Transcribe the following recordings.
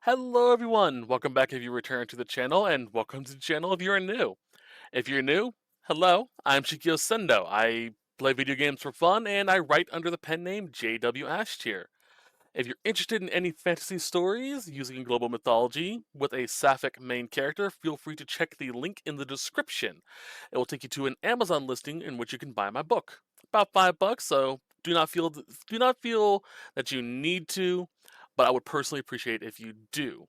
Hello everyone, welcome back if you return to the channel, and welcome to the channel if you're new. If you're new, hello, I'm Shikyo Sendo. I play video games for fun, and I write under the pen name JW Ashtier. If you're interested in any fantasy stories using global mythology with a sapphic main character, feel free to check the link in the description. It will take you to an Amazon listing in which you can buy my book. About $5, so do not feel that you need to, but I would personally appreciate if you do.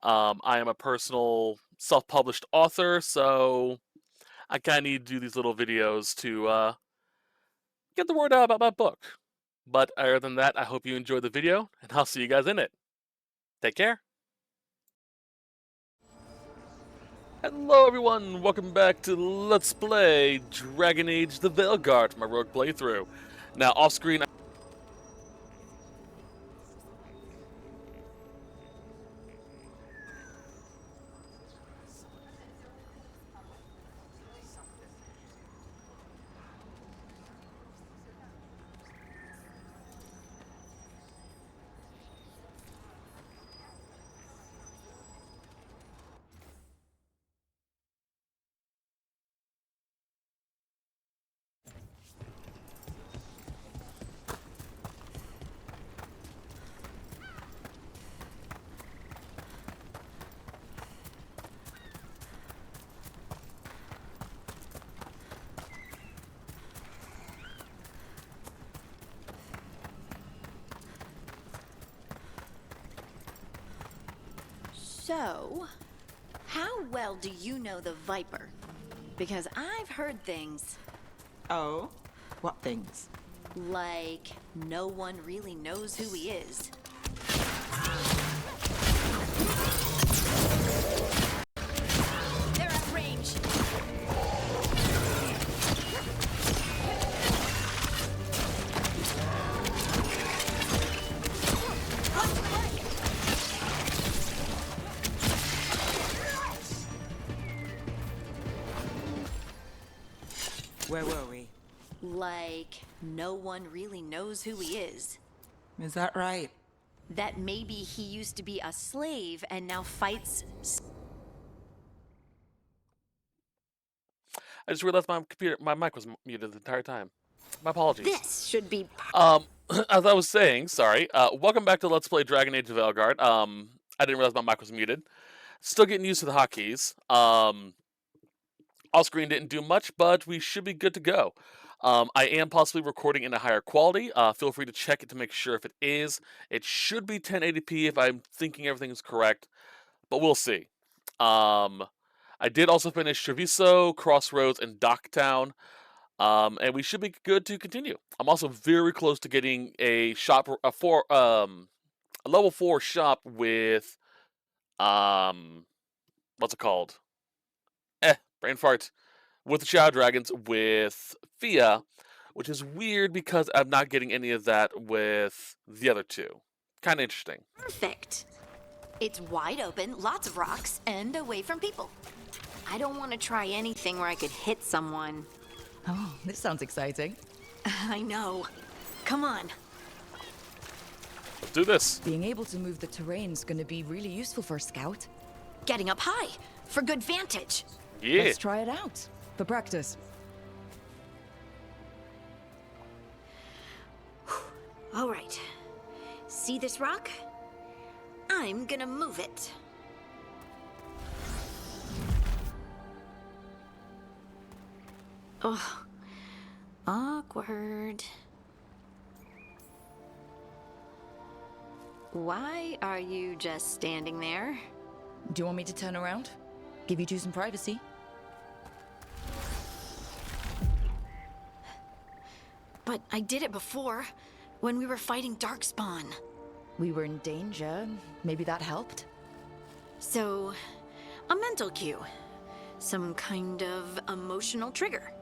I am a personal self-published author, so I kind of need to do these little videos to get the word out about my book. But other than that, I hope you enjoyed the video, and I'll see you guys in it. Take care. Hello everyone, welcome back to Let's Play Dragon Age the Veilguard, my rogue playthrough. Now, off-screen, So, how well do you know the Viper? Because I've heard things Oh? What things? like no one really knows who he is. They're at range. Where were we? Like no one really knows who he is. Is that right? That maybe he used to be a slave and now fights. I just realized my mic was muted the entire time. My apologies. This should be. As I was saying, sorry, welcome back to Let's Play Dragon Age of Elgar'nan. I didn't realize my mic was muted. Still getting used to the hotkeys. Off screen didn't do much, but we should be good to go. I am possibly recording in a higher quality. Feel free to check it to make sure if it is. It should be 1080p if I'm thinking everything is correct, but we'll see. I did also finish Treviso, Crossroads, and Docktown, and we should be good to continue. I'm also very close to getting a level 4 shop with, what's it called? Brain fart. With the Shadow Dragons with Fia, which is weird because I'm not getting any of that with the other two. Kind of interesting. Perfect. It's wide open, lots of rocks, and away from people. I don't want to try anything where I could hit someone. Oh, this sounds exciting. I know. Come on. Let's do this. Being able to move the terrain's gonna be really useful for a scout. Getting up high for good vantage. Yeah. Let's try it out. For practice. All right. See this rock? I'm gonna move it. Oh, awkward. Why are you just standing there? Do you want me to turn around? Give you two some privacy? But I did it before, when we were fighting Darkspawn. We were in danger. Maybe that helped? So, a mental cue. Some kind of emotional trigger.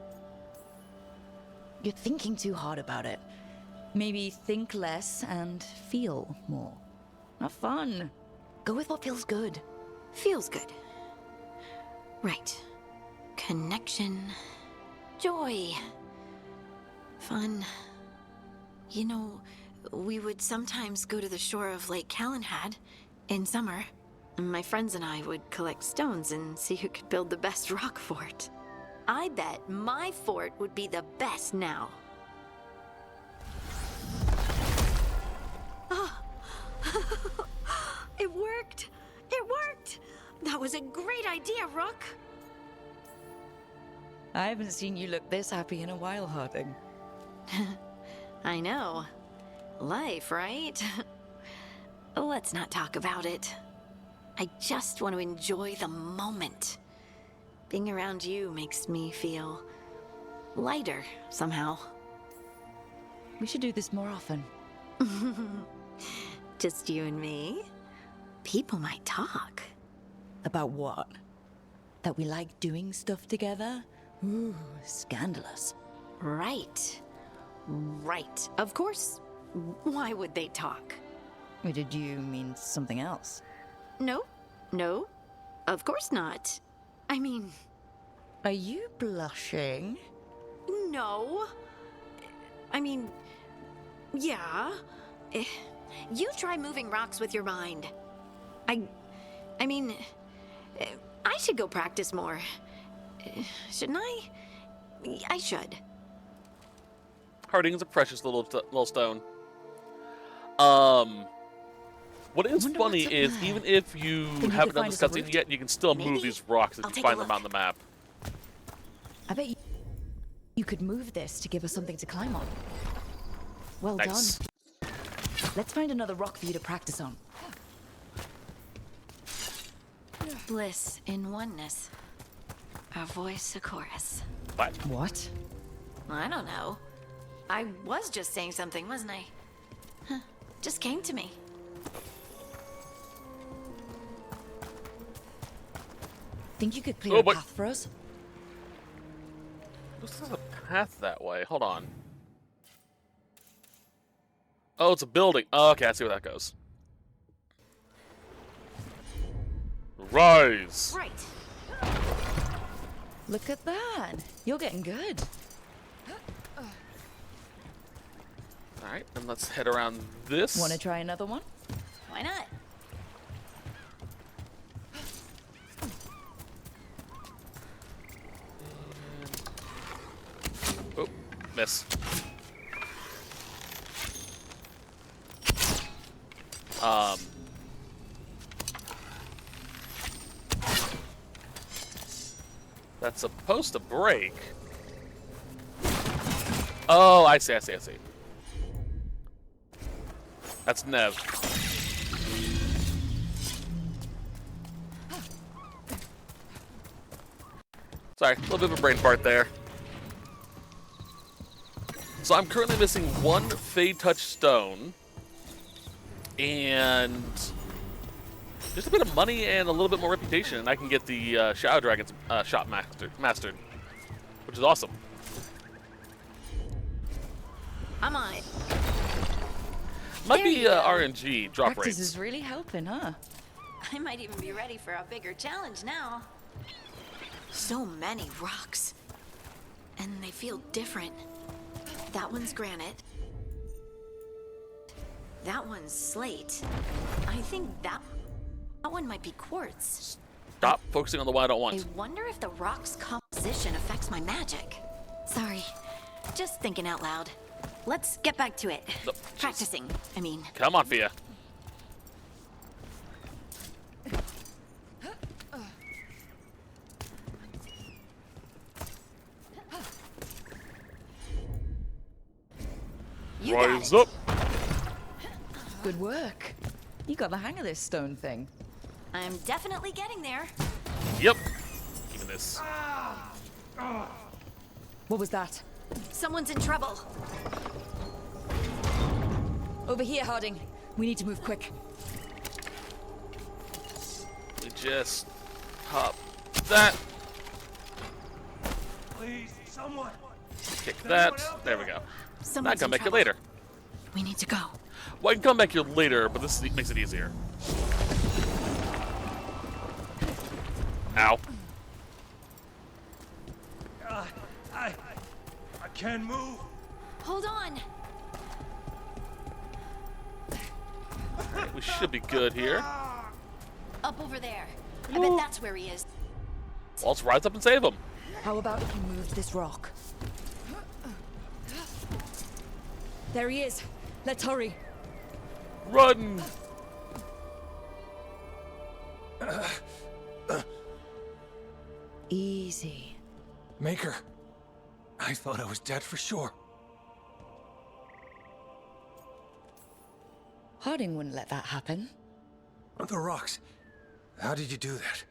You're thinking too hard about it. Maybe think less and feel more. Have fun. Go with what feels good. Feels good. Right. Connection. Joy. Fun. You know, we would sometimes go to the shore of Lake Ghilan'nain, In summer, my friends and I would collect stones and see who could build the best rock fort. I bet my fort would be the best now. Oh. It worked! It worked! That was a great idea, Rook! I haven't seen you look this happy in a while, Harding. I know. Life, right? Let's not talk about it. I just want to enjoy the moment. Being around you makes me feel lighter somehow. We should do this more often. Just you and me? People might talk. About what? That we like doing stuff together? Ooh, scandalous. Right. Right. Of course. Why would they talk? Or did you mean something else? No. No. Of course not. I mean... Are you blushing? No. I mean... Yeah. You try moving rocks with your mind. I mean... I should go practice more. Shouldn't I? I should. Harding's a precious little stone. What is Wonder funny what's up is there. even if you Think you haven't could done find this us a cutscene route? yet, you can still move Maybe. these rocks if I'll you take find a them look. on the map. I bet you could move this to give us something to climb on. Well Nice. done. Let's find another rock for you to practice on. Bliss in oneness. A voice, a chorus. What? What? I don't know. I was just saying something, wasn't I? Huh. Just came to me. Think you could clear Oh, a boy. path for us? Looks like there's a path that way. Hold on. Oh, it's a building. Oh, okay, I see where that goes. Rise! Right. Look at that. You're getting good. Alright, and let's head around this. Want to try another one? Why not? Oh, miss. That's supposed to break. Oh, I see. That's Nev. Sorry, a little bit of a brain fart there. So I'm currently missing one Fade Touch stone, and just a bit of money and a little bit more reputation, and I can get the Shadow Dragon's shot mastered, which is awesome. I'm on it. Might There be you go. RNG drop Practice rates. is really helping, huh? I might even be ready for a bigger challenge now. So many rocks. And they feel different. That one's granite. That one's slate. I think that one might be quartz. Stop focusing on the one I don't I want. wonder if the rock's composition affects my magic. Sorry, just thinking out loud. Let's get back to it. No, Practicing, I mean. Come on, Fia. You got Rise it. up. Good work. You got the hang of this stone thing. I'm definitely getting there. Yep. Even this. What was that? Someone's in trouble. Over here, Harding. We need to move quick. We just pop that. Please, someone. Kick that. There we go. I Someone's can in make it trouble. later. We need to go. Well, I can come back here later, but this makes it easier. Ow. I can't move. Hold on. We should be good here. Up over there. I bet that's where he is. Well, let's rise up and save him. How about if you moved this rock? There he is. Let's hurry. Run! Easy. Maker. I thought I was dead for sure. Harding wouldn't let that happen. The rocks. How did you do that?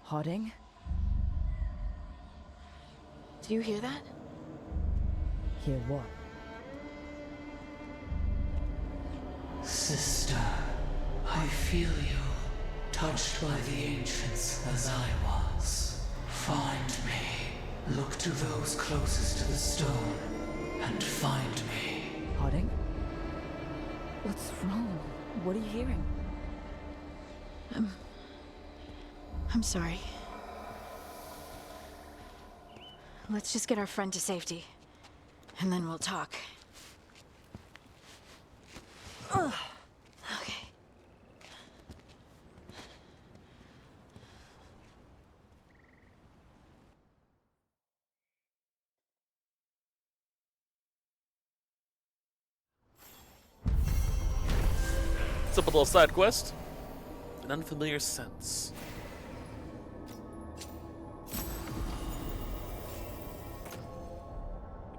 Harding? Do you hear that? Hear what? Sister, I feel you, touched by the ancients as I was. Find me. Look to those closest to the stone, and find me. Harding? What's wrong? What are you hearing? I'm sorry. Let's just get our friend to safety, and then we'll talk. Ugh. Okay. Simple little side quest. An unfamiliar sense.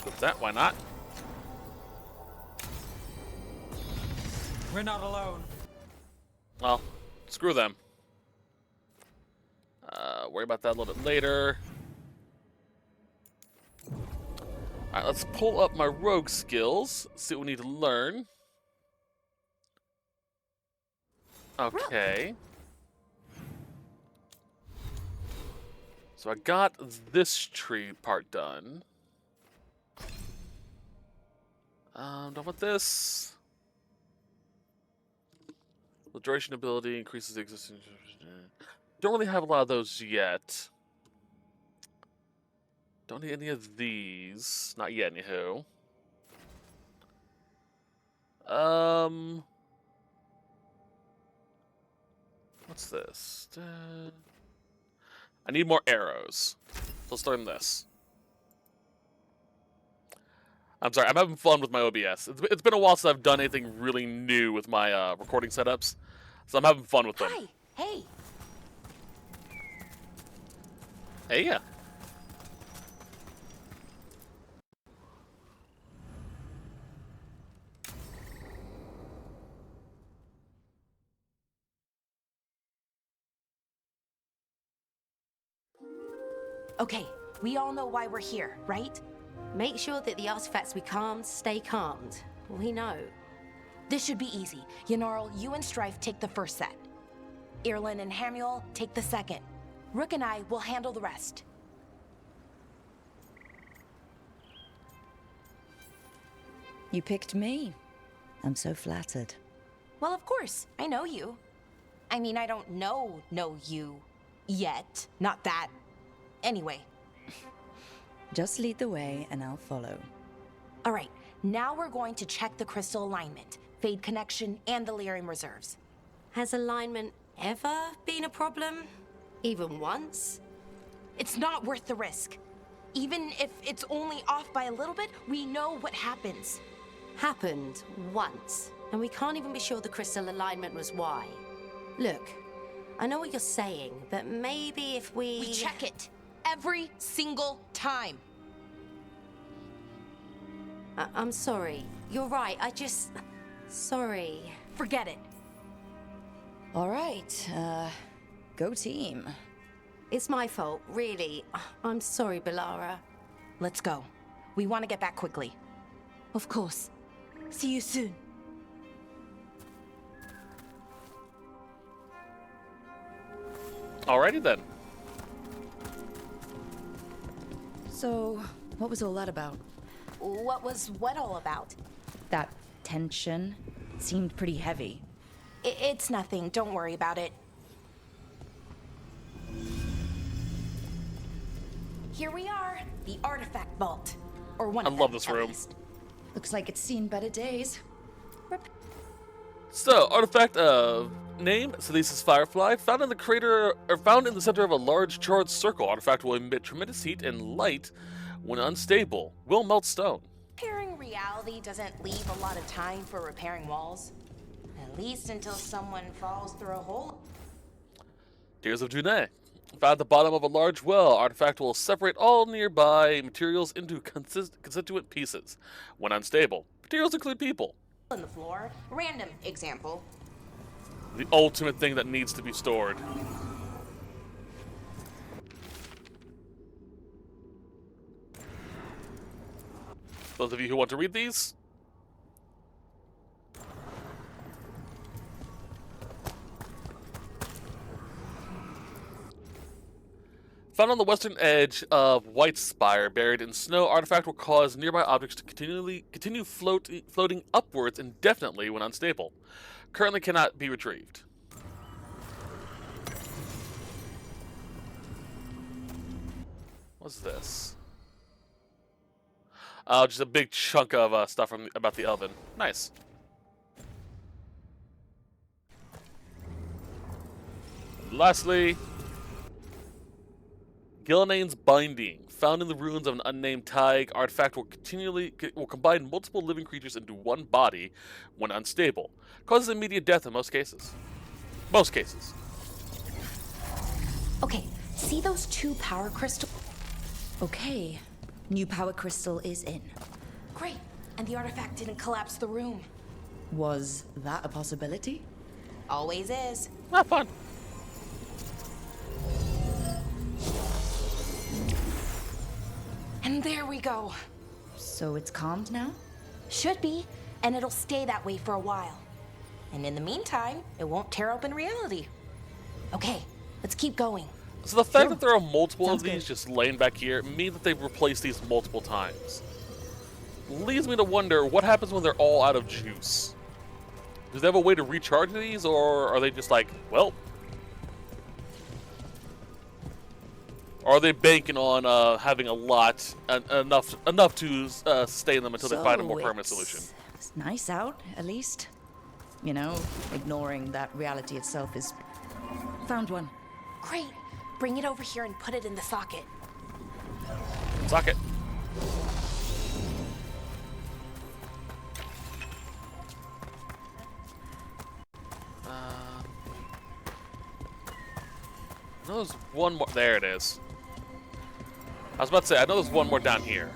With that, why not? We're not alone. Well, screw them. Worry about that a little bit later. Alright, let's pull up my rogue skills, see what we need to learn. Okay. So I got this tree part done. Done with this. The duration ability increases the existing. Don't really have a lot of those yet. Don't need any of these. Not yet, anywho. What's this? I need more arrows. So let's learn this. I'm sorry, I'm having fun with my OBS. It's been a while since I've done anything really new with my recording setups. So I'm having fun with them. Hi! Hey! Hey, yeah. Okay, we all know why we're here, right? Make sure that the artifacts we calmed stay calmed. We know. This should be easy. Yanarl, you and Strife take the first set. Irlin and Hamuel take the second. Rook and I will handle the rest. You picked me. I'm so flattered. Well, of course, I know you. I mean, I don't know you yet. Not that. Anyway. Just lead the way and I'll follow. All right, now we're going to check the crystal alignment, fade connection, and the lyrium reserves. Has alignment ever been a problem? Even once? It's not worth the risk. Even if it's only off by a little bit, we know what happens. Happened once, and we can't even be sure the crystal alignment was why. Look, I know what you're saying, but maybe if we... We check it every single time. I'm sorry. You're right, Sorry. Forget it. All right, go team. It's my fault, really. I'm sorry, Belara. Let's go. We want to get back quickly. Of course. See you soon. Alrighty then. So, what was all that about? What was what all about? That tension seemed pretty heavy. It's nothing. Don't worry about it. Here we are, the artifact vault. Or one I of love them, this at room. least. Looks like it's seen better days. So, artifact of name, Silesis Firefly, found in the crater, or found in the center of a large charged circle. Artifact will emit tremendous heat and light when unstable. Will melt stone. Repairing reality doesn't leave a lot of time for repairing walls. At least until someone falls through a hole. Tears of Junai. Found at the bottom of a large well, artifact will separate all nearby materials into constituent pieces. When unstable, materials include people. On the floor. Random example. The ultimate thing that needs to be stored. Those of you who want to read these. Found on the western edge of White Spire, buried in snow, artifact will cause nearby objects to continue floating upwards indefinitely when unstable. Currently cannot be retrieved. What's this? Oh, just a big chunk of stuff about the oven. Nice. And lastly, Ghilan'nain's Binding. Found in the ruins of an unnamed Taig, artifact will combine multiple living creatures into one body when unstable. Causes immediate death in most cases. Most cases. Okay, see those 2 power crystals? Okay, new power crystal is in. Great, and the artifact didn't collapse the room. Was that a possibility? Always is. Not fun. And there we go. So it's calmed now? Should be, and it'll stay that way for a while. And in the meantime, it won't tear open reality. Okay, let's keep going. So the fact that there are multiple Sounds of these good. just laying back here means that they've replaced these multiple times. Leads me to wonder what happens when they're all out of juice. Does they have a way to recharge these, or are they just like, well? Or are they banking on having a lot, enough to sustain them until they find a more permanent solution? It's nice out, at least. You know, ignoring that reality itself is... Found one. Great, bring it over here and put it in the socket. Socket. I know there's one more. There it is. I was about to say, I know there's one more down here.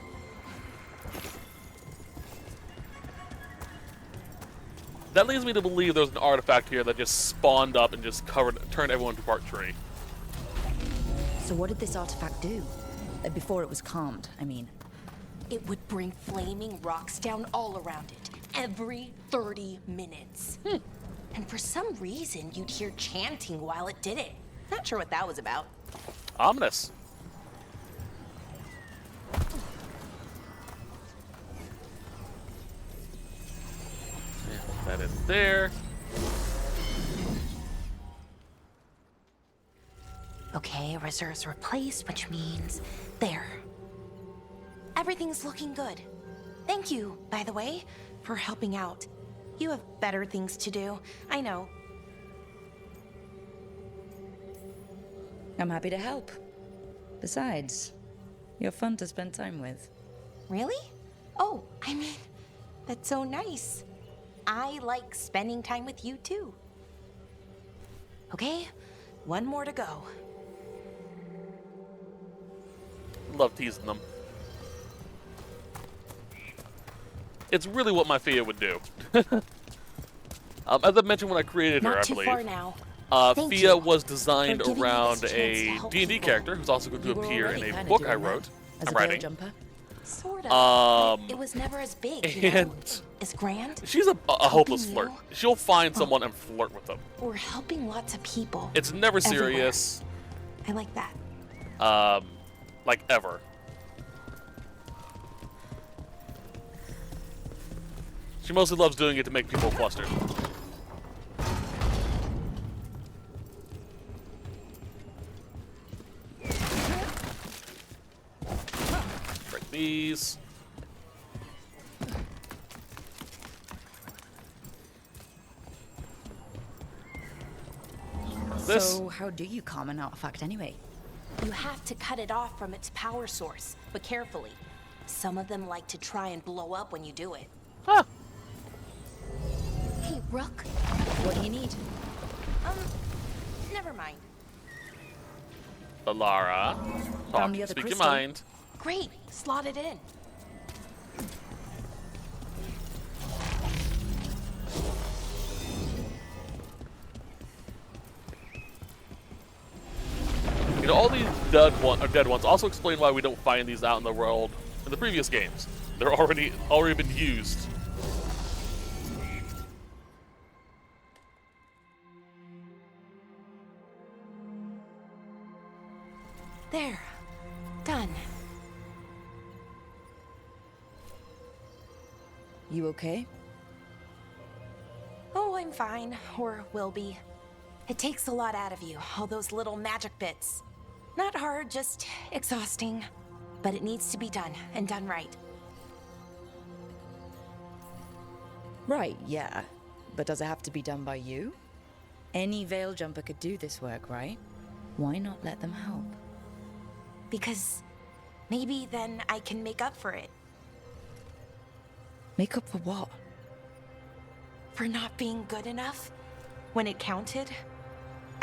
That leads me to believe there's an artifact here that just spawned up and just turned everyone to part tree. So what did this artifact do? Before it was calmed, I mean. It would bring flaming rocks down all around it, every 30 minutes. And for some reason, you'd hear chanting while it did it. Not sure what that was about. Ominous. Yeah, put that in there. Okay, reserves replaced, which means there. Everything's looking good. Thank you, by the way, for helping out. You have better things to do, I know. I'm happy to help. Besides, you're fun to spend time with. Really? Oh, I mean, that's so nice. I like spending time with you too. Okay, one more to go. Love teasing them. It's really what my Fia would do. As I mentioned when I created her, Not I too believe. far now. Thank Fia you was designed for giving me around this chance a to help D&D people. character who's also going to You were appear in already a kinda book doing I that wrote. as I'm a veil writing. jumper. Sort of. But it was never as big, you know? And As grand. she's a hopeless you? flirt. She'll find someone and flirt with them. We're helping lots of people. It's never everywhere. serious, I like that. like ever. She mostly loves doing it to make people flustered. these. This. So, how do you calm an artifact anyway? You have to cut it off from its power source, but carefully. Some of them like to try and blow up when you do it. Huh. Hey, Rook. What do you need? Never mind. Alara. Found the Talk, other speak your crystal. mind. Great, slot it in. You know, all these dead ones also explain why we don't find these out in the world in the previous games. They're already been used. There. Done. You okay? Oh, I'm fine. Or will be. It takes a lot out of you, all those little magic bits. Not hard, just exhausting. But it needs to be done, and done right. Right, yeah. But does it have to be done by you? Any veil jumper could do this work, right? Why not let them help? Because maybe then I can make up for it. Make up for what? For not being good enough when it counted.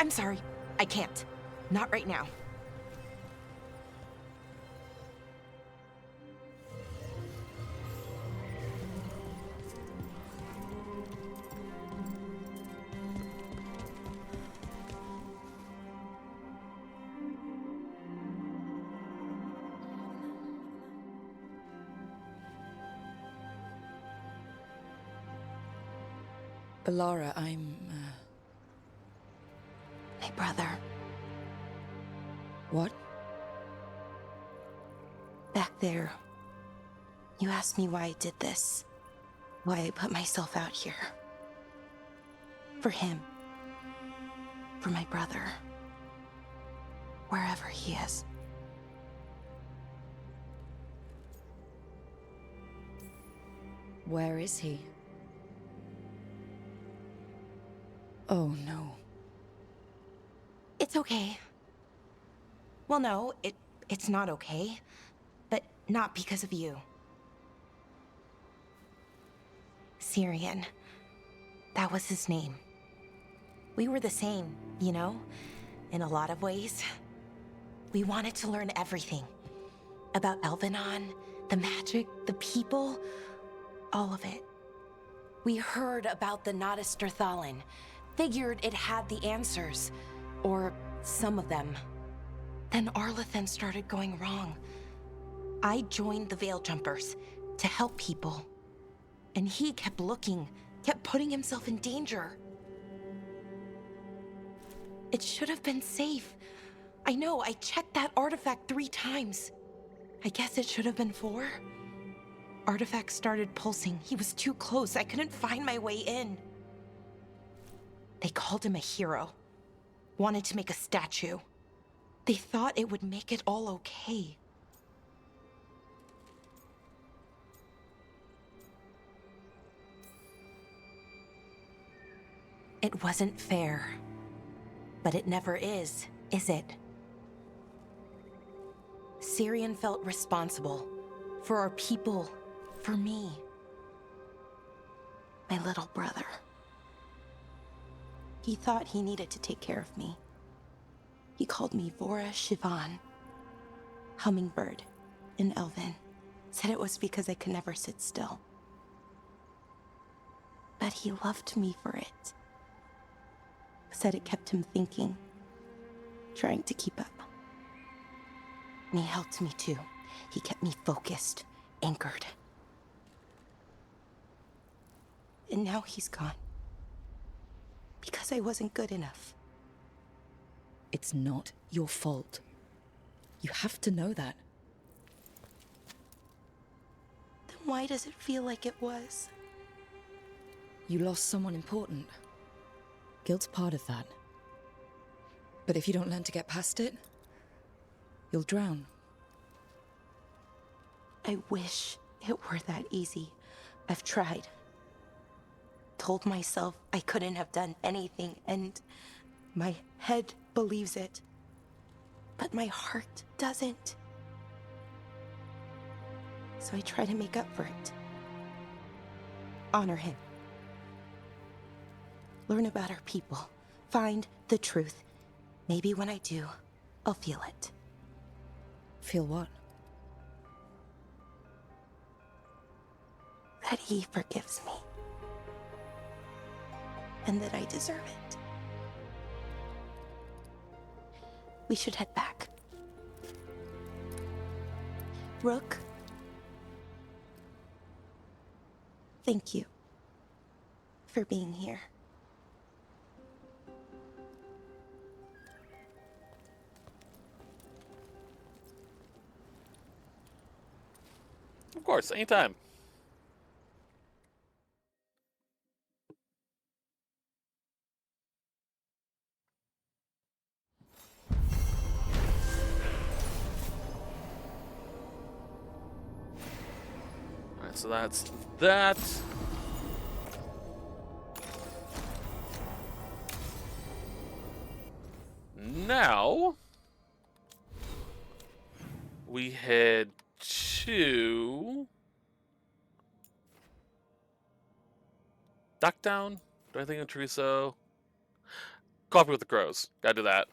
I'm sorry, I can't. Not right now. Alara, I'm, My brother, What? back there. You asked me why I did this. Why I put myself out here. For him. For my brother. Wherever he is. Where is he? Oh no. It's okay. Well, no, it's not okay. But not because of you. Syrian. That was his name. We were the same, you know? In a lot of ways. We wanted to learn everything. About Elgar'nan, the magic, the people, all of it. We heard about the Notisterthalin. Figured it had the answers. Or some of them. Then Arlathan started going wrong. I joined the Veil Jumpers to help people. And he kept looking, kept putting himself in danger. It should have been safe. I know, I checked that artifact 3 times. I guess it should have been 4. Artifact started pulsing. He was too close. I couldn't find my way in. They called him a hero. Wanted to make a statue. They thought it would make it all okay. It wasn't fair. But it never is it? Syrian felt responsible. For our people. For me. My little brother. He thought he needed to take care of me. He called me Vora Shivan. Hummingbird. In Elven. Said it was because I could never sit still. But he loved me for it. Said it kept him thinking. Trying to keep up. And he helped me too. He kept me focused. Anchored. And now he's gone. Because I wasn't good enough. It's not your fault. You have to know that. Then why does it feel like it was? You lost someone important. Guilt's part of that. But if you don't learn to get past it, you'll drown. I wish it were that easy. I've tried. Told myself I couldn't have done anything, and my head believes it. But my heart doesn't. So I try to make up for it. Honor him. Learn about our people. Find the truth. Maybe when I do, I'll feel it. Feel what? That he forgives me. And that I deserve it. We should head back. Rook. Thank you for being here. Of course, anytime. Alright, so that's that. Now we head to Ducktown. Do I think of Chorizo? Coffee with the Crows. Gotta do that.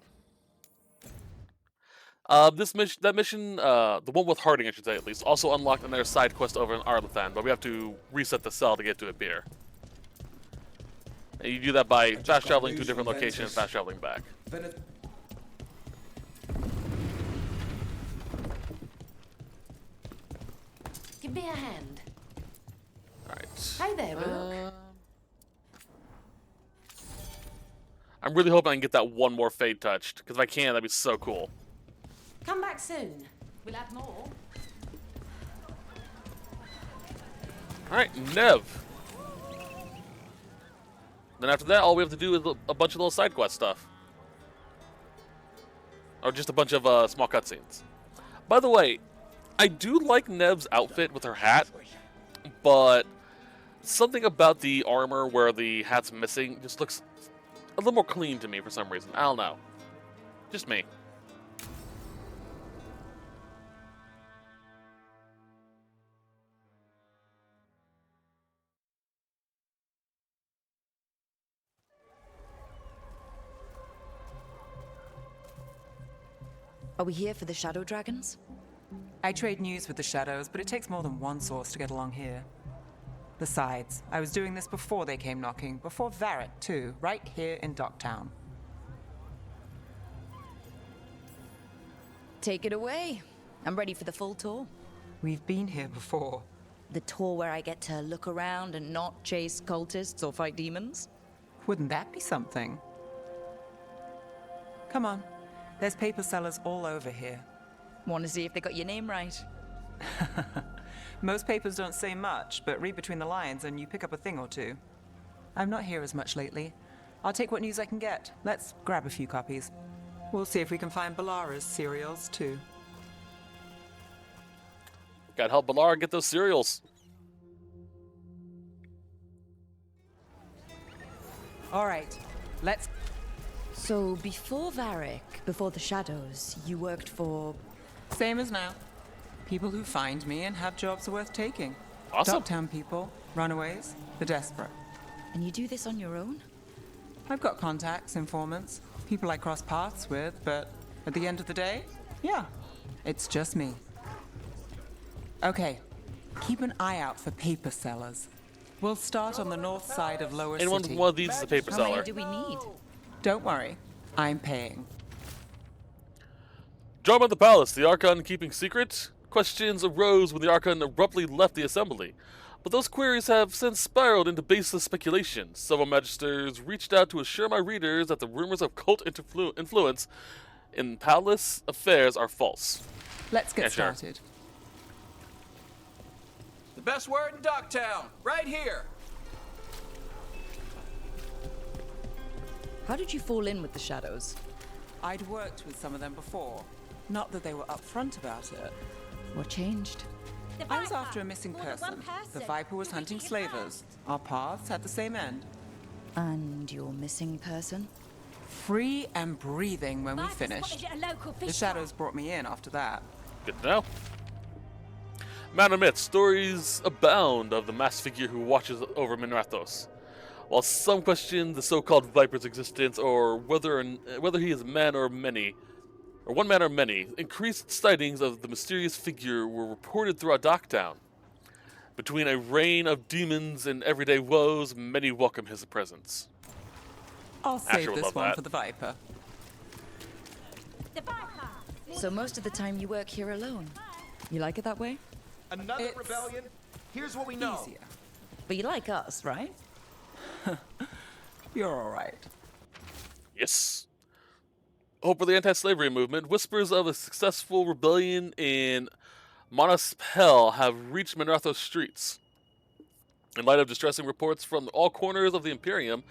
That mission, the one with Harding, I should say at least, also unlocked another side quest over in Arlathan, but we have to reset the cell to get to it here. And you do that by fast traveling to a different location and fast traveling back. Give me a hand. Alright. Hi there, Rook. I'm really hoping I can get that one more fade touched, because if I can, that'd be so cool. Come back soon. We'll have more. Alright, Nev. Then after that, all we have to do is a bunch of little side quest stuff. Or just a bunch of small cutscenes. By the way, I do like Nev's outfit with her hat, but something about the armor where the hat's missing just looks a little more clean to me for some reason. I don't know. Just me. Are we here for the Shadow Dragons? I trade news with the Shadows, but it takes more than one source to get along here. Besides, I was doing this before they came knocking, before Varret, too, right here in Docktown. Take it away. I'm ready for the full tour. We've been here before. The tour where I get to look around and not chase cultists or fight demons? Wouldn't that be something? Come on. There's paper sellers all over here. Want to see if they got your name right? Most papers don't say much, but read between the lines and you pick up a thing or two. I'm not here as much lately. I'll take what news I can get. Let's grab a few copies. We'll see if we can find Balara's cereals, too. Gotta help Balara get those cereals. All right, let's... So before Varric, before the Shadows, you worked for... Same as now. People who find me and have jobs worth taking. Awesome. Docktown people, runaways, the desperate. And you do this on your own? I've got contacts, informants, people I cross paths with, but at the end of the day, yeah, it's just me. Okay, keep an eye out for paper sellers. We'll start on the north side of Lower Anyone City. one of these is a paper How seller. many do we need? Don't worry, I'm paying. Drama at the palace. The Archon keeping secret? Questions arose when the Archon abruptly left the assembly. But those queries have since spiraled into baseless speculation. Several magisters reached out to assure my readers that the rumors of cult influence in palace affairs are false. Let's get Yeah, sure. started. The best word in Ducktown, right here. How did you fall in with the Shadows? I'd worked with some of them before. Not that they were upfront about it. What changed? I was after a missing person. The Viper was hunting slavers. Our paths had the same end. And your missing person? Free and breathing when we finished. The shadows brought me in after that. Good to know. Man admits, stories abound of the masked figure who watches over Minrathos. While some question the so-called Viper's existence or whether he is man or many, or one man or many, increased sightings of the mysterious figure were reported throughout Docktown. Between a reign of demons and everyday woes, many welcome his presence. I'll Asher save would this love one that. for the Viper. So most of the time you work here alone. You like it that way? Another It's rebellion? Here's what we know. Easier. But you like us, right? You're all right. Yes. Hope for the anti-slavery movement. Whispers of a successful rebellion in Monospel have reached Minrathos streets. In light of distressing reports from all corners of the Imperium,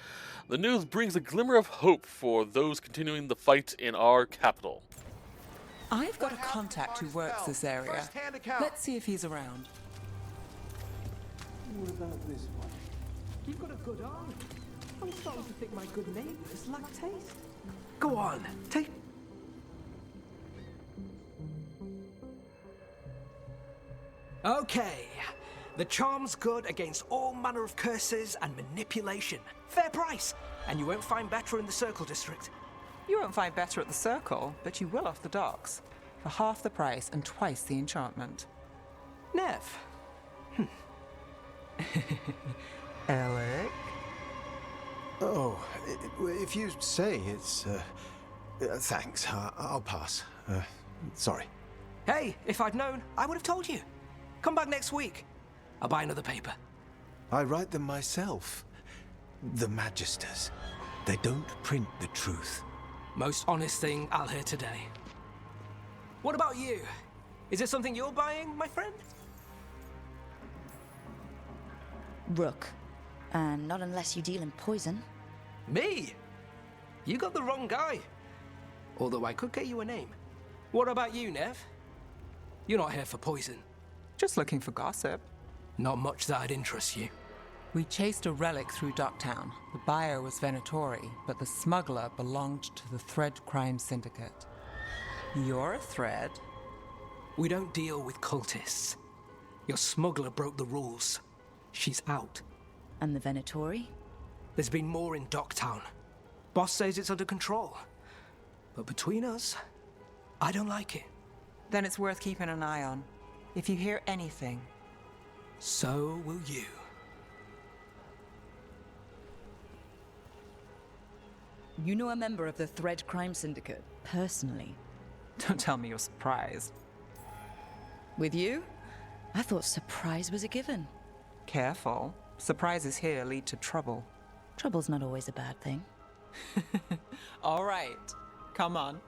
the news brings a glimmer of hope for those continuing the fight in our capital. I've got a contact who works this area. First-hand account. Let's see if he's around. What about this one? You've got a good eye. I'm starting to think my good neighbours lack taste. Go on, take... Okay. The charm's good against all manner of curses and manipulation. Fair price. And you won't find better in the Circle District. You won't find better at the Circle, but you will off the docks. For half the price and twice the enchantment. Nev. Alec? Oh, if you say it's... thanks. I'll pass. Sorry. Hey, if I'd known, I would have told you. Come back next week. I'll buy another paper. I write them myself. The Magisters. They don't print the truth. Most honest thing I'll hear today. What about you? Is it something you're buying, my friend? Rook. And not unless you deal in poison. Me? You got the wrong guy. Although I could get you a name. What about you, Nev? You're not here for poison. Just looking for gossip. Not much that'd interest you. We chased a relic through Docktown. The buyer was Venatori, but the smuggler belonged to the Thread Crime Syndicate. You're a Thread? We don't deal with cultists. Your smuggler broke the rules. She's out. And the Venatori? There's been more in Docktown. Boss says it's under control. But between us, I don't like it. Then it's worth keeping an eye on. If you hear anything. So will you. You know a member of the Thread Crime Syndicate, personally. Don't tell me you're surprised. With you? I thought surprise was a given. Careful. Surprises here lead to trouble. Trouble's not always a bad thing. All right. Come on.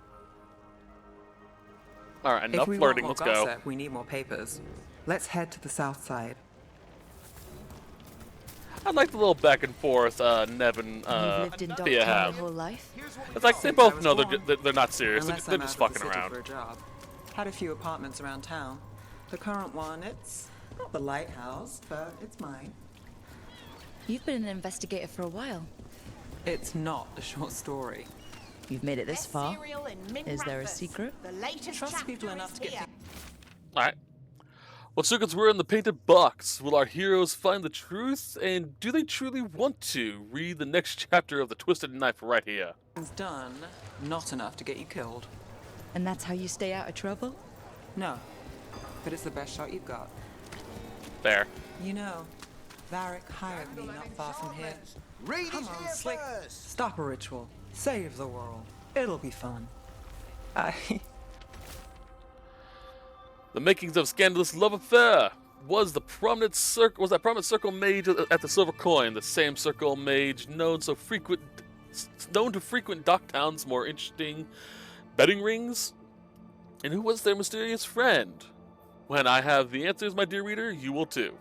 All right, enough If we flirting. want Let's more go. gossip, we need more papers. Let's head to the south side. I like the little back and forth Nev and You've lived in Thea Dogtown have. your whole life? It's like they Since I both was know born. they're not serious. Unless They're I'm just out of the fucking city around. for a job. Had a few apartments around town. The current one, it's not the lighthouse, but it's mine. You've been an investigator for a while. It's not a short story. You've made it this far. Is there a secret? Trust people enough to get Alright. What secrets were in the painted box? Will our heroes find the truth? And do they truly want to? Read the next chapter of The Twisted Knife right here. things done, not enough to get you killed. And that's how you stay out of trouble? No, but it's the best shot you've got. Fair. You know, Varric hired me not far from here. Read Come on, Slick. Stop a ritual. Save the world. It'll be fun. The makings of scandalous love affair. Was that prominent circle mage at the Silver Coin the same circle mage known to frequent Docktown's more interesting betting rings? And who was their mysterious friend? When I have the answers, my dear reader, you will too.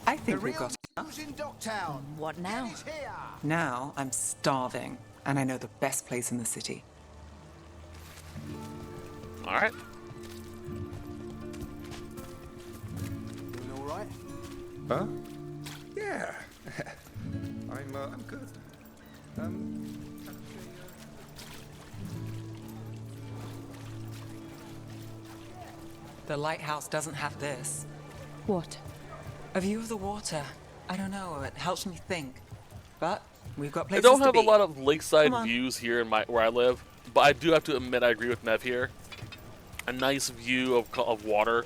I think we've got Who's in Docktown? What now? It's here. Now I'm starving, and I know the best place in the city. Alright. right? Huh? Yeah. I'm good. The lighthouse doesn't have this. What? A view of the water. I don't know, it helps me think. But we've got I places don't to have be. a lot of lakeside Come on. views here in where I live, but I do have to admit I agree with Nev here. A nice view of water,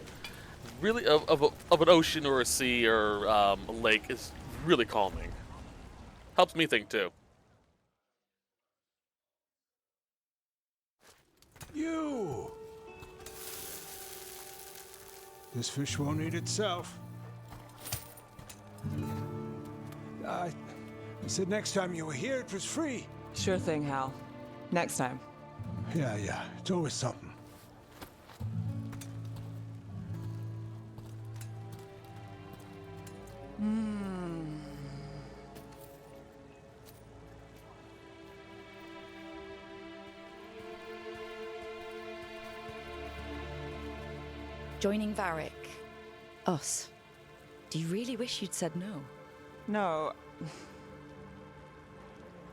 really of an ocean or a sea or a lake is really calming. Helps me think too. You! This fish won't eat itself. I said next time you were here it was free. Sure thing, Hal. Next time. Yeah, it's always something. Joining Varric. Us. Do you really wish you'd said no? No.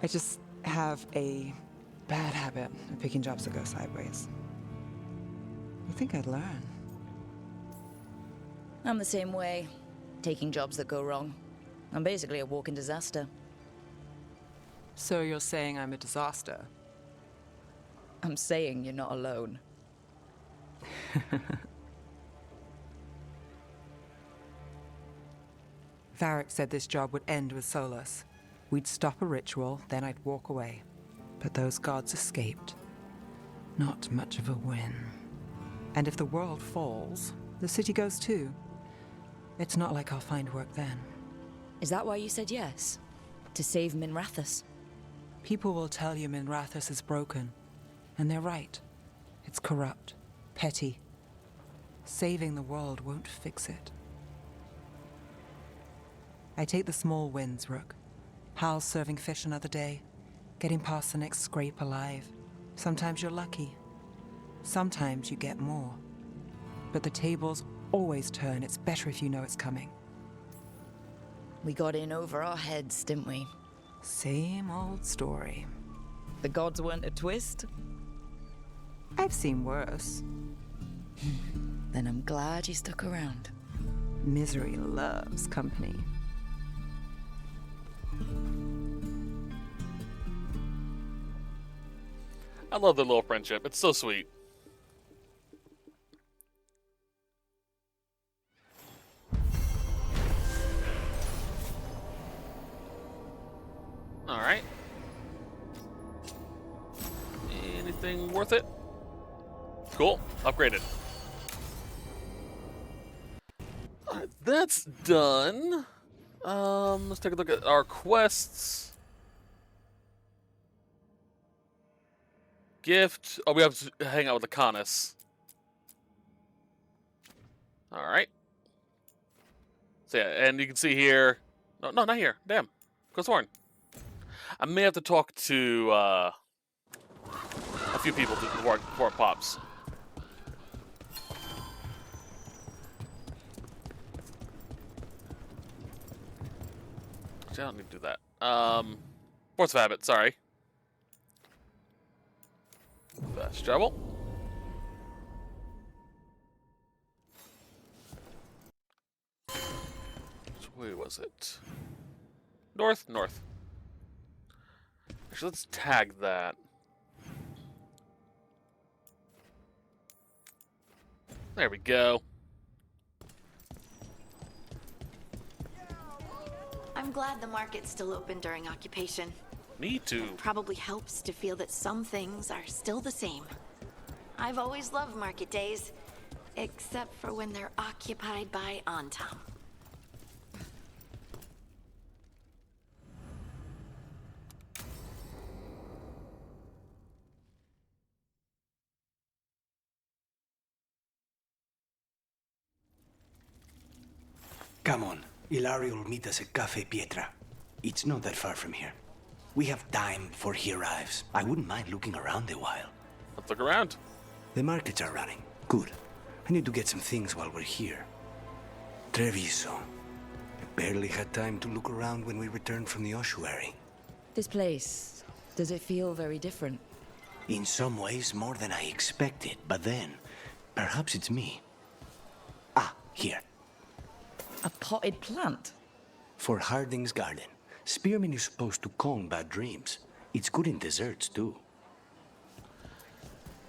I just have a bad habit of picking jobs that go sideways. You think I'd learn? I'm the same way. Taking jobs that go wrong. I'm basically a walking disaster. So you're saying I'm a disaster? I'm saying you're not alone. Varric said this job would end with Solus. We'd stop a ritual, then I'd walk away. But those gods escaped. Not much of a win. And if the world falls, the city goes too. It's not like I'll find work then. Is that why you said yes? To save Minrathous? People will tell you Minrathous is broken. And they're right. It's corrupt, petty. Saving the world won't fix it. I take the small wins, Rook. Hal's serving fish another day, getting past the next scrape alive. Sometimes you're lucky. Sometimes you get more. But the tables always turn. It's better if you know it's coming. We got in over our heads, didn't we? Same old story. The gods weren't a twist? I've seen worse. Then I'm glad you stuck around. Misery loves company. I love their little friendship. It's so sweet. Alright. Anything worth it? Cool. Upgraded. Alright, that's done. Let's take a look at our quests. Gift. Oh, we have to hang out with the Canis. Alright. So yeah, and you can see here. No, not here. Damn. Ghost Horn. I may have to talk to a few people before it pops. Actually, I don't need to do that. Force of Habit, sorry. Fast travel. Which way was it? North? North. Actually, let's tag that. There we go. I'm glad the market's still open during occupation. Me too. Probably helps to feel that some things are still the same. I've always loved market days, except for when they're occupied by Antam. Come on. Ilario will meet us at Cafe Pietra. It's not that far from here. We have time before he arrives. I wouldn't mind looking around a while. Let's look around. The markets are running. Good. I need to get some things while we're here. Treviso. Barely had time to look around when we returned from the ossuary. This place, does it feel very different? In some ways, more than I expected, but then, perhaps it's me. Ah, here. A potted plant? For Harding's garden. Spearmint is supposed to calm bad dreams. It's good in desserts, too.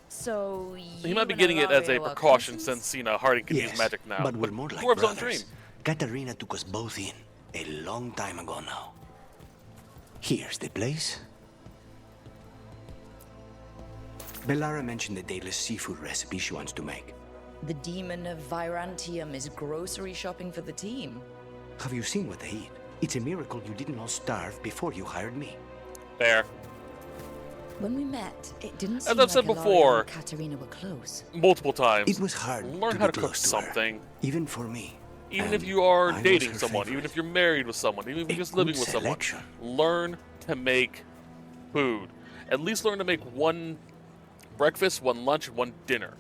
So He might be getting it as a precaution since, Harding can use magic now. But we're more like dwarves don't brothers. dream. Katarina took us both in, a long time ago now. Here's the place. Bellara mentioned the dayless seafood recipe she wants to make. The demon of Virantium is grocery shopping for the team. Have you seen what they eat? It's a miracle you didn't all starve before you hired me. Fair. When we met, it didn't As seem I've said like before, Ilaria and Katerina were close. Multiple times. It was hard Learn to how be to cook close to her, something. even for me. Even And if you are I was dating her someone, favorite. even if you're married with someone, even if you're A just living good with selection. someone, learn to make food. At least learn to make one breakfast, one lunch, and one dinner.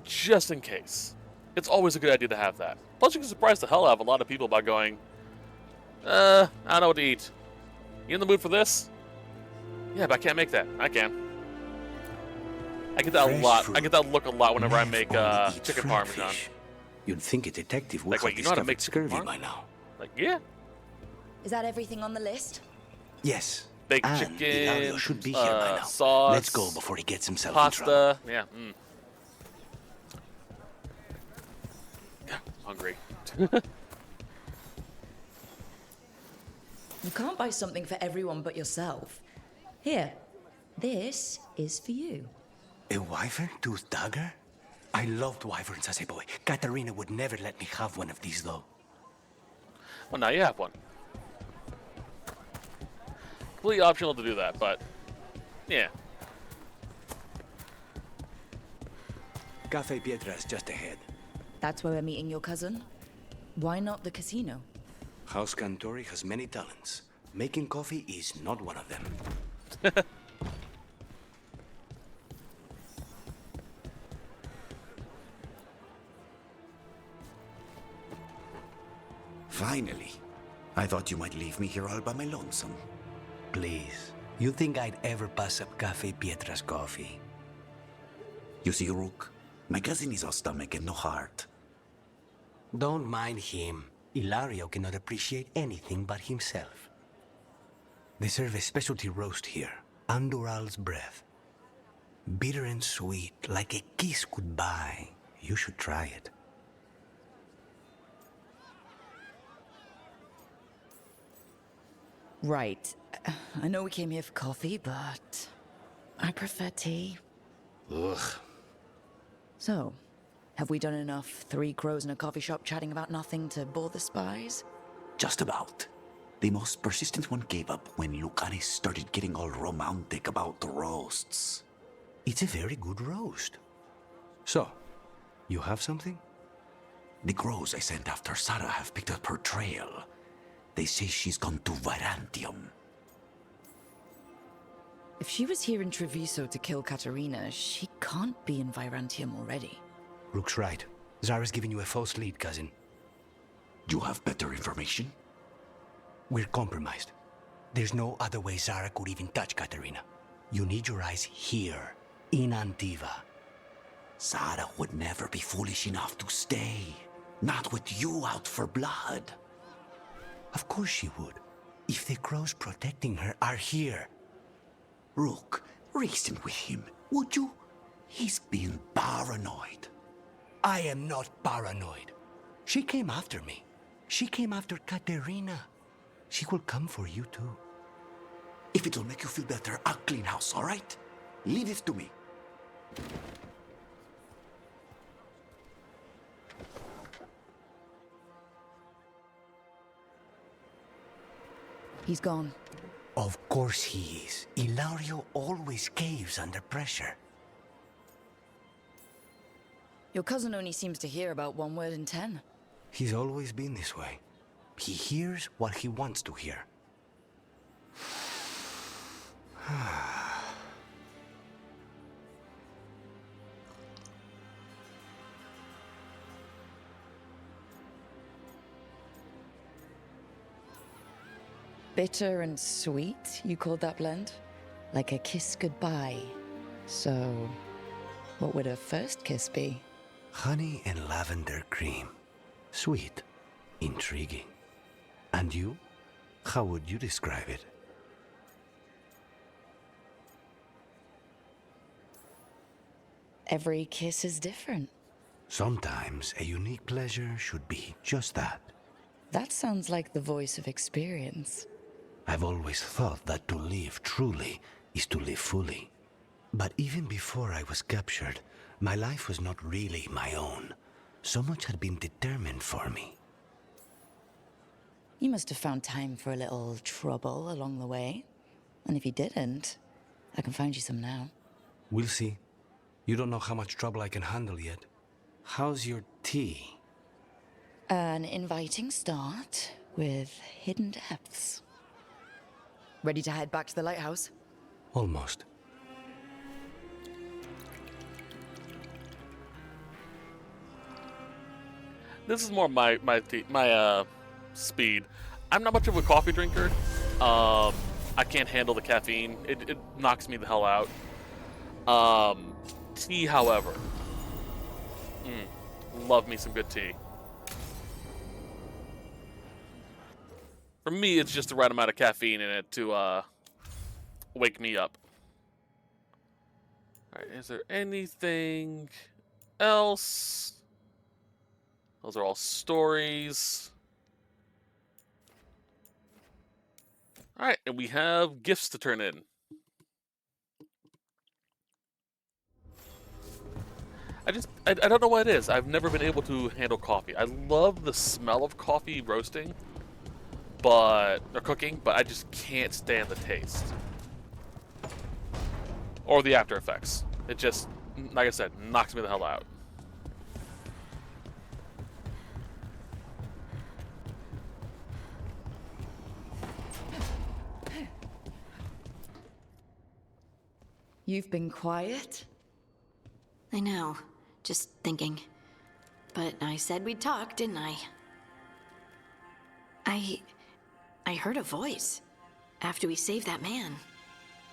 Just in case. It's always a good idea to have that. Plus, you can surprise the hell out of a lot of people by going, I don't know what to eat. You in the mood for this? Yeah, but I can't make that. I can. I get that Fresh a lot. I fruit. get that look a lot whenever I Nev make only eats chicken fried parmesan. fish. You'd think a detective would Like, wait, have you know how to discovered make chicken scurvy parm? by now. Like, yeah. Is that everything on the list? Yes. Baked and chicken, Ilario should be here by now. sauce, Let's go before he gets himself in trouble. pasta. Yeah. Hungry. You can't buy something for everyone but yourself. Here, this is for you. A wyvern tooth dagger? I loved wyverns as a boy. Katarina would never let me have one of these, though. Well, now you have one. Completely optional to do that, but yeah. Cafe Pietra is just ahead. That's where we're meeting your cousin? Why not the casino? House Cantori has many talents. Making coffee is not one of them. Finally. I thought you might leave me here all by my lonesome. Please. You think I'd ever pass up Cafe Pietra's coffee? You see, Rook, my cousin is all stomach and no heart. Don't mind him. Ilario cannot appreciate anything but himself. They serve a specialty roast here, Andoral's breath. Bitter and sweet, like a kiss goodbye. You should try it. Right. I know we came here for coffee, but I prefer tea. Ugh. So, have we done enough three crows in a coffee shop chatting about nothing to bore the spies? Just about. The most persistent one gave up when Lucanis started getting all romantic about the roasts. It's a very good roast. So, you have something? The crows I sent after Sarah have picked up her trail. They say she's gone to Virantium. If she was here in Treviso to kill Katerina, she can't be in Virantium already. Rook's right. Zara's giving you a false lead, cousin. You have better information? We're compromised. There's no other way Zara could even touch Katerina. You need your eyes here, in Antiva. Sarah would never be foolish enough to stay. Not with you out for blood. Of course she would. If the crows protecting her are here. Rook, reason with him, would you? He's being paranoid. I am not paranoid. She came after me. She came after Katerina. She will come for you too. If it'll make you feel better, I'll clean house, all right? Leave it to me. He's gone. Of course he is. Ilario always caves under pressure. Your cousin only seems to hear about one word in 10. He's always been this way. He hears what he wants to hear. Bitter and sweet, you called that blend? Like a kiss goodbye. So, what would a first kiss be? Honey and lavender cream. Sweet. Intriguing. And you? How would you describe it? Every kiss is different. Sometimes a unique pleasure should be just that. That sounds like the voice of experience. I've always thought that to live truly is to live fully. But even before I was captured, my life was not really my own. So much had been determined for me. You must have found time for a little trouble along the way. And if you didn't, I can find you some now. We'll see. You don't know how much trouble I can handle yet. How's your tea? An inviting start with hidden depths. Ready to head back to the lighthouse? Almost. This is more my speed. I'm not much of a coffee drinker. I can't handle the caffeine. It knocks me the hell out. Tea, however. Love me some good tea. For me, it's just the right amount of caffeine in it to wake me up. Alright, is there anything else? Those are all stories. Alright, and we have gifts to turn in. I don't know what it is. I've never been able to handle coffee. I love the smell of coffee roasting, or cooking, but I just can't stand the taste. Or the after effects. It just, like I said, knocks me the hell out. You've been quiet? I know. Just thinking. But I said we'd talk, didn't I? I heard a voice after we saved that man.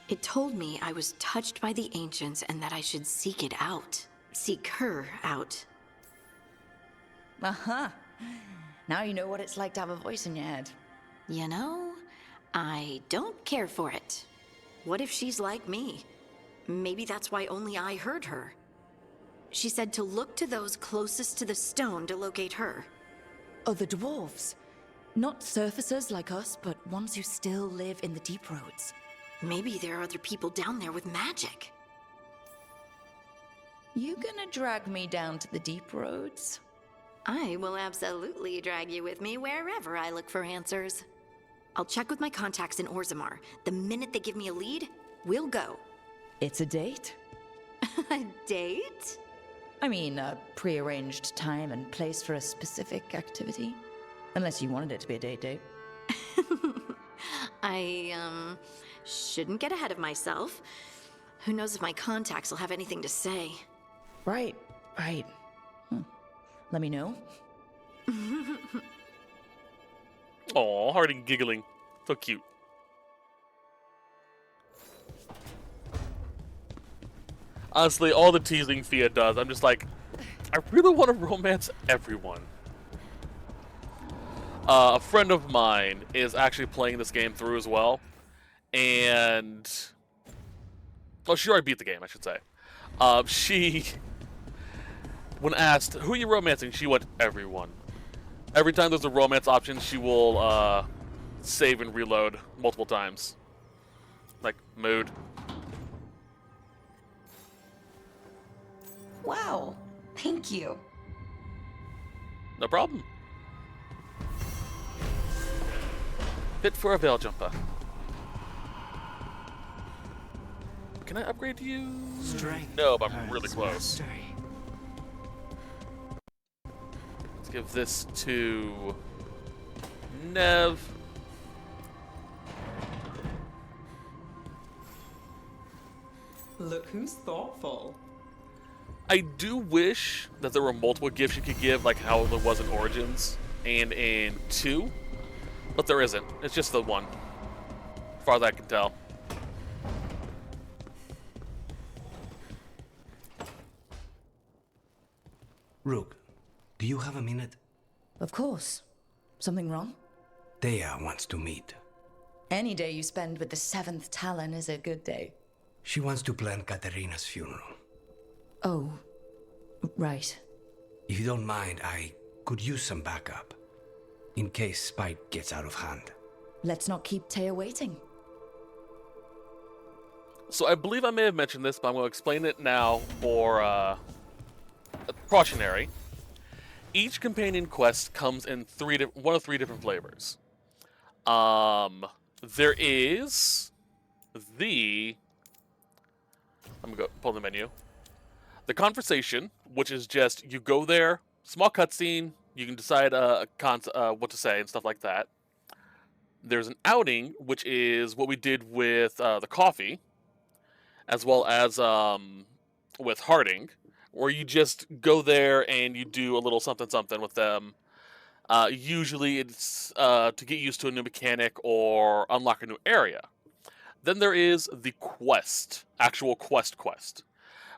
It told me I was touched by the ancients and that I should seek it out. Seek her out. Uh-huh. Now you know what it's like to have a voice in your head. You know, I don't care for it. What if she's like me? Maybe that's why only I heard her. She said to look to those closest to the stone to locate her. Other dwarves. Not surfacers like us, but ones who still live in the deep roads. Maybe there are other people down there with magic. You gonna drag me down to the deep roads? I will absolutely drag you with me wherever I look for answers. I'll check with my contacts in Orzammar. The minute they give me a lead, we'll go. It's a date? A date? I mean, a pre-arranged time and place for a specific activity. Unless you wanted it to be a date. I, shouldn't get ahead of myself. Who knows if my contacts will have anything to say. Right. Let me know. Aw, Harding giggling. So cute. Honestly, all the teasing Fia does, I'm just like, I really want to romance everyone. A friend of mine is actually playing this game through as well, and well, she already beat the game, I should say. She, when asked who are you romancing, she went everyone. Every time there's a romance option, she will save and reload multiple times. Like mood. Wow, thank you. No problem. Fit for a veil jumper. Can I upgrade you? Strength No, but I'm really earns close. mastery. Let's give this to Nev. Look who's thoughtful. I do wish that there were multiple gifts you could give, like how there was in Origins and in 2, but there isn't. It's just the one. far as I can tell. Rook, do you have a minute? Of course. Something wrong? Thea wants to meet. Any day you spend with the 7th Talon is a good day. She wants to plan Katerina's funeral. Oh, right. If you don't mind, I could use some backup. In case Spike gets out of hand. Let's not keep Taya waiting. So I believe I may have mentioned this, but I'm going to explain it now for precautionary. Each companion quest comes in one of three different flavors. There is the... Let me go pull the menu. The conversation, which is just you go there, small cutscene, you can decide what to say and stuff like that. There's an outing, which is what we did with the coffee, as well as with Harding, where you just go there and you do a little something with them. Usually it's to get used to a new mechanic or unlock a new area. Then there is the quest, actual quest,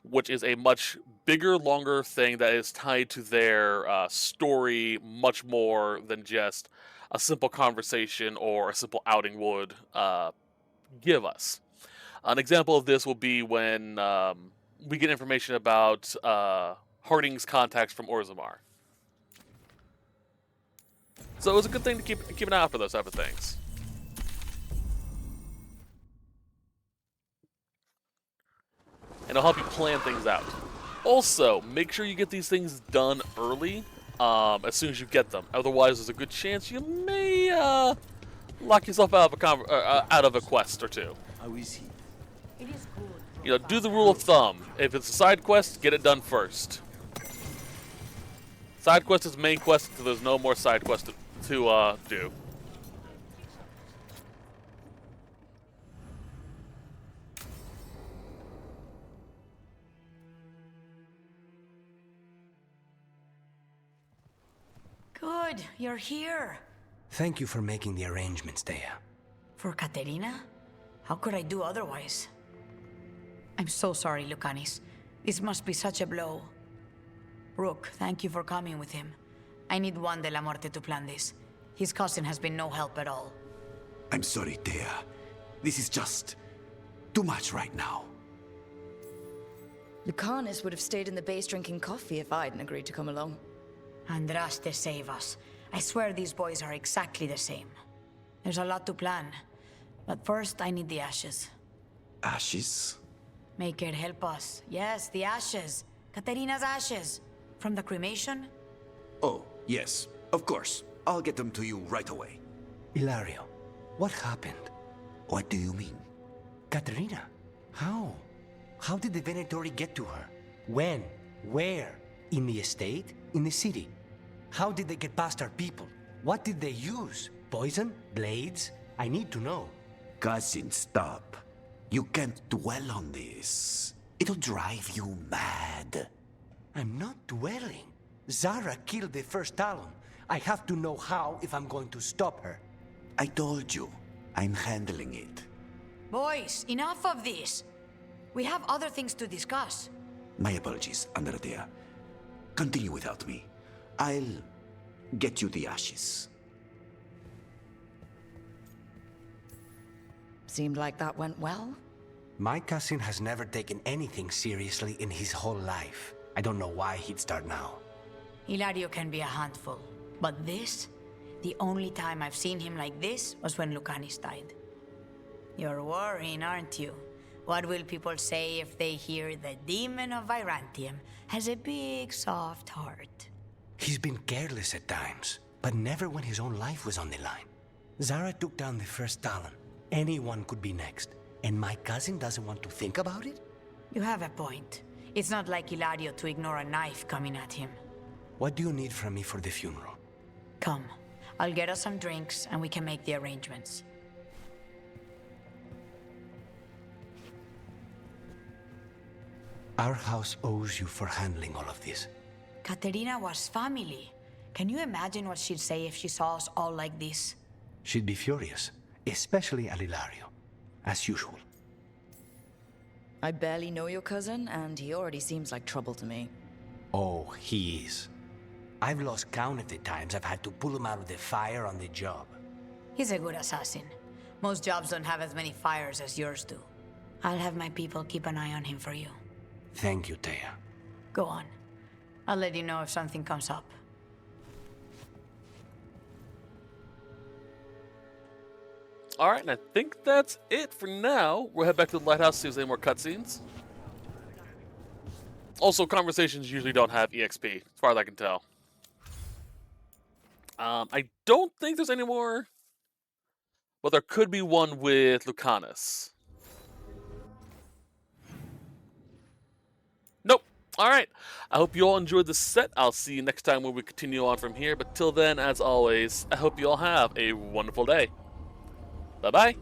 which is a much bigger, longer thing that is tied to their story much more than just a simple conversation or a simple outing would give us. An example of this will be when we get information about Harding's contacts from Orzammar. So it was a good thing to keep an eye out for those type of things. And it'll help you plan things out. Also, make sure you get these things done early, as soon as you get them. Otherwise, there's a good chance you may lock yourself out of a quest or two. How is he? It is good. You know, do the rule of thumb. If it's a side quest, get it done first. Side quest is main quest until there's no more side quest to do. Good, you're here. Thank you for making the arrangements, Thea. For Katerina? How could I do otherwise? I'm so sorry, Lucanis. This must be such a blow. Rook, thank you for coming with him. I need Juan de la Muerte to plan this. His cousin has been no help at all. I'm sorry, Thea. This is just too much right now. Lucanis would have stayed in the base drinking coffee if I hadn't agreed to come along. Andraste save us. I swear these boys are exactly the same. There's a lot to plan. But first, I need the ashes. Ashes? Make it help us. Yes, the ashes. Katerina's ashes. From the cremation? Oh, yes. Of course. I'll get them to you right away. Ilario, what happened? What do you mean? Katerina, how? How did the Venatori get to her? When? Where? In the estate? In the city? How did they get past our people? What did they use? Poison? Blades? I need to know. Cousin, stop. You can't dwell on this. It'll drive you mad. I'm not dwelling. Zara killed the first Talon. I have to know how if I'm going to stop her. I told you. I'm handling it. Boys, enough of this. We have other things to discuss. My apologies, Andrea. Continue without me. I'll get you the ashes. Seemed like that went well. My cousin has never taken anything seriously in his whole life. I don't know why he'd start now. Hilario can be a handful, but this? The only time I've seen him like this was when Lucanis died. You're worrying, aren't you? What will people say if they hear the demon of Virantium has a big, soft heart? He's been careless at times, but never when his own life was on the line. Zara took down the first Talon. Anyone could be next. And my cousin doesn't want to think about it? You have a point. It's not like Hilario to ignore a knife coming at him. What do you need from me for the funeral? Come. I'll get us some drinks and we can make the arrangements. Our house owes you for handling all of this. Katerina was family. Can you imagine what she'd say if she saw us all like this? She'd be furious, especially at Hilario. as usual. I barely know your cousin, and he already seems like trouble to me. Oh, he is. I've lost count of the times I've had to pull him out of the fire on the job. He's a good assassin. Most jobs don't have as many fires as yours do. I'll have my people keep an eye on him for you. Thank you, Taya. Go on. I'll let you know if something comes up. Alright, and I think that's it for now. We'll head back to the lighthouse, see if there's any more cutscenes. Also, conversations usually don't have EXP, as far as I can tell. I don't think there's any more. Well, there could be one with Lucanus. Nope. Alright. I hope you all enjoyed the set. I'll see you next time when we continue on from here. But till then, as always, I hope you all have a wonderful day. Bye-bye.